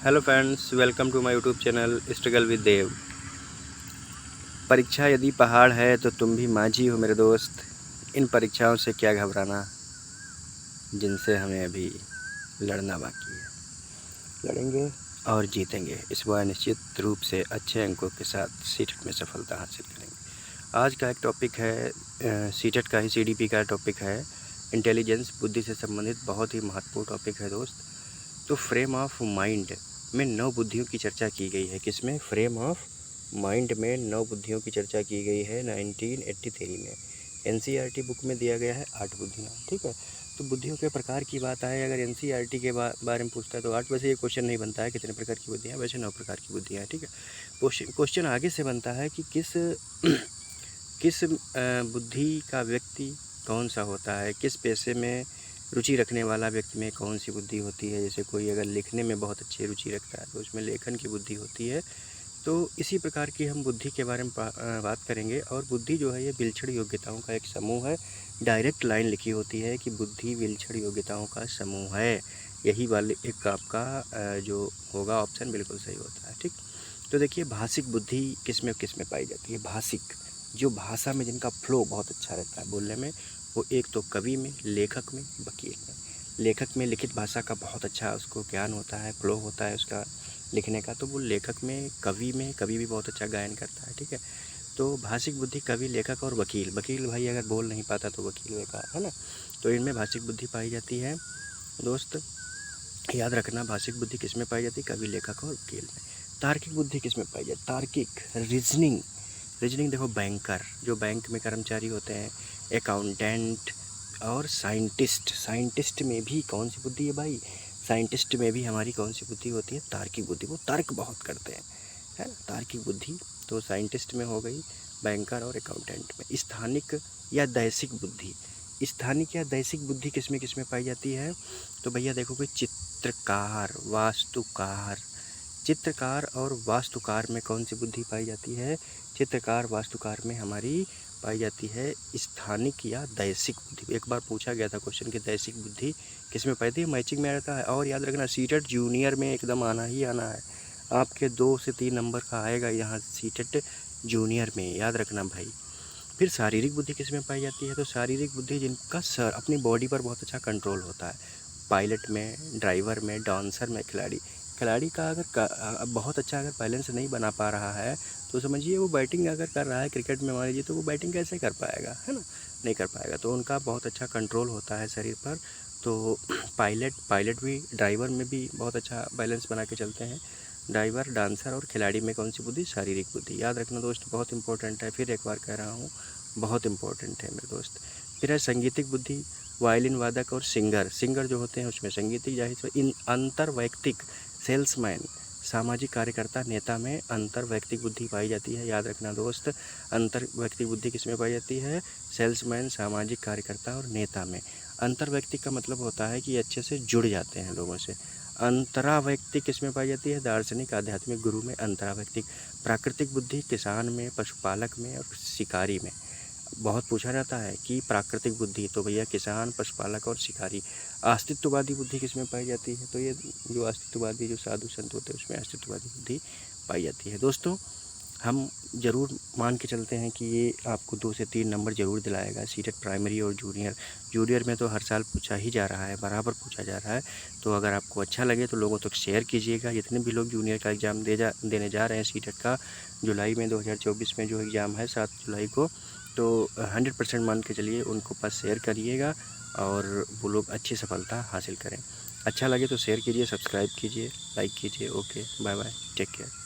Hello friends, welcome to my YouTube channel struggle with Dev. परीक्षा यदि पहाड़ है तो तुम भी माझी हो मेरे दोस्त। इन परीक्षाओं से क्या घबराना, जिनसे हमें अभी लड़ना बाकी है। लड़ेंगे और जीतेंगे, इस बार निश्चित रूप से अच्छे अंकों के साथ सीटेट में सफलता हासिल करेंगे। आज का एक टॉपिक है सीटेट का ही, सीडीपी का टॉपिक है इंटेलिजेंस, बुद्धि से संबंधित बहुत ही महत्वपूर्ण टॉपिक है दोस्त। तो फ्रेम ऑफ माइंड में 9 बुद्धियों की चर्चा की गई है। किसमें? फ्रेम ऑफ माइंड में 9 बुद्धियों की चर्चा की गई है 1983 में। एनसीईआरटी बुक में दिया गया है 8 बुद्धियाँ। ठीक है, तो बुद्धियों के प्रकार की बात आए, अगर एनसीईआरटी के बारे में पूछता है तो 8। वैसे ये क्वेश्चन नहीं बनता है कितने प्रकार की बुद्धियाँ, वैसे 9 प्रकार की बुद्धियाँ हैं। ठीक है, क्वेश्चन आगे से बनता है कि किस किस बुद्धि का व्यक्ति कौन सा होता है, किस पेशे में रुचि रखने वाला व्यक्ति में कौन सी बुद्धि होती है। जैसे कोई अगर लिखने में बहुत अच्छी रुचि रखता है तो उसमें लेखन की बुद्धि होती है। तो इसी प्रकार की हम बुद्धि के बारे में बात करेंगे। और बुद्धि जो है ये विलक्षण योग्यताओं का एक समूह है। डायरेक्ट लाइन लिखी होती है कि बुद्धि विलक्षण योग्यताओं का समूह है। यही वाले एक आपका जो होगा ऑप्शन बिल्कुल सही होता है। ठीक, तो देखिए भाषिक बुद्धि किस में पाई जाती है। भाषिक, जो भाषा में जिनका फ्लो बहुत अच्छा रहता है बोलने में, वो एक तो कवि में, लेखक में, वकील में। लेखक में लिखित भाषा का बहुत अच्छा उसको ज्ञान होता है, फ्लो होता है उसका लिखने का, तो वो लेखक में। कवि में, कवि भी बहुत अच्छा गायन करता है। ठीक है, तो भाषिक बुद्धि कवि, लेखक और वकील। वकील भाई अगर बोल नहीं पाता तो वकील बेकार है ना। तो इनमें भाषिक बुद्धि पाई जाती है दोस्त। याद रखना, भाषिक बुद्धि किस में पाई जाती है? कवि, लेखक और वकील में। तार्किक बुद्धि किस में पाई जाती है? तार्किक, रीजनिंग। रीजनिंग देखो, बैंकर, जो बैंक में कर्मचारी होते हैं, अकाउंटेंट और साइंटिस्ट। साइंटिस्ट में भी कौन सी बुद्धि है भाई? साइंटिस्ट में भी हमारी कौन सी बुद्धि होती है? तार्किक बुद्धि। वो तर्क बहुत करते हैं, है ना, तार्किक बुद्धि। तो साइंटिस्ट में हो गई, बैंकर और अकाउंटेंट में। स्थानिक या दैसिक बुद्धि। स्थानिक या दैसिक बुद्धि किस में पाई जाती है? तो भैया देखो, कोई चित्रकार, वास्तुकार। चित्रकार और वास्तुकार में कौन सी बुद्धि पाई जाती है? चित्रकार, वास्तुकार में हमारी पाई जाती है स्थानिक या दैसिक बुद्धि। एक बार पूछा गया था क्वेश्चन कि दैसिक बुद्धि किस में पाई जाती है, मैचिंग में रहता है। और याद रखना, सीटेट जूनियर में एकदम आना ही आना है, आपके 2 से 3 नंबर का आएगा यहाँ सीटेट जूनियर में, याद रखना भाई। फिर शारीरिक बुद्धि किस में पाई जाती है? तो शारीरिक बुद्धि जिनका सर अपनी बॉडी पर बहुत अच्छा कंट्रोल होता है। पायलट में, ड्राइवर में, डांसर में, खिलाड़ी। खिलाड़ी का अगर बहुत अच्छा अगर बैलेंस नहीं बना पा रहा है तो समझिए वो बैटिंग अगर कर रहा है क्रिकेट में मान लीजिए, तो वो बैटिंग कैसे कर पाएगा, है ना, नहीं कर पाएगा। तो उनका बहुत अच्छा कंट्रोल होता है शरीर पर। तो पायलट भी, ड्राइवर में भी बहुत अच्छा बैलेंस बना के चलते हैं। ड्राइवर, डांसर और खिलाड़ी में कौन सी बुद्धि? शारीरिक बुद्धि। याद रखना दोस्त, बहुत इंपॉर्टेंट है, फिर एक बार कह रहा हूँ, बहुत इंपॉर्टेंट है मेरे दोस्त। फिर है संगीतिक बुद्धि। वायलिन वादक और सिंगर जो होते हैं उसमें संगीतिक, जाहिर से इन अंतर्वैयक्तिक, सेल्समैन, सामाजिक कार्यकर्ता, नेता में अंतर्वैयक्तिक बुद्धि पाई जाती है। याद रखना दोस्त, अंतर्वैयक्तिक बुद्धि किस में पाई जाती है? सेल्समैन, सामाजिक कार्यकर्ता और नेता में। अंतर्वैयक्तिक का मतलब होता है कि अच्छे से जुड़ जाते हैं लोगों से। अंतरावैयक्तिक किस में पाई जाती है? दार्शनिक, आध्यात्मिक, गुरु में। अंतरावैयक्तिक। प्राकृतिक बुद्धि किसान में, पशुपालक में और शिकारी में। बहुत पूछा जाता है कि प्राकृतिक बुद्धि, तो भैया किसान, पशुपालक और शिकारी। अस्तित्ववादी बुद्धि किस में पाई जाती है? तो ये जो अस्तित्ववादी, जो साधु संत होते हैं उसमें अस्तित्ववादी बुद्धि पाई जाती है। दोस्तों, हम ज़रूर मान के चलते हैं कि ये आपको 2 से 3 नंबर ज़रूर दिलाएगा सीटेट प्राइमरी और जूनियर। जूनियर में तो हर साल पूछा ही जा रहा है, बराबर पूछा जा रहा है। तो अगर आपको अच्छा लगे तो लोगों तक शेयर कीजिएगा। जितने भी लोग जूनियर का एग्ज़ाम देने जा रहे हैं सीटेट का, जुलाई में 2024 में जो एग्ज़ाम है 7 जुलाई को, तो 100% मान के चलिए उनको पास शेयर करिएगा और वो लोग अच्छी सफलता हासिल करें। अच्छा लगे तो शेयर कीजिए, सब्सक्राइब कीजिए, लाइक कीजिए। Okay, bye bye, take care.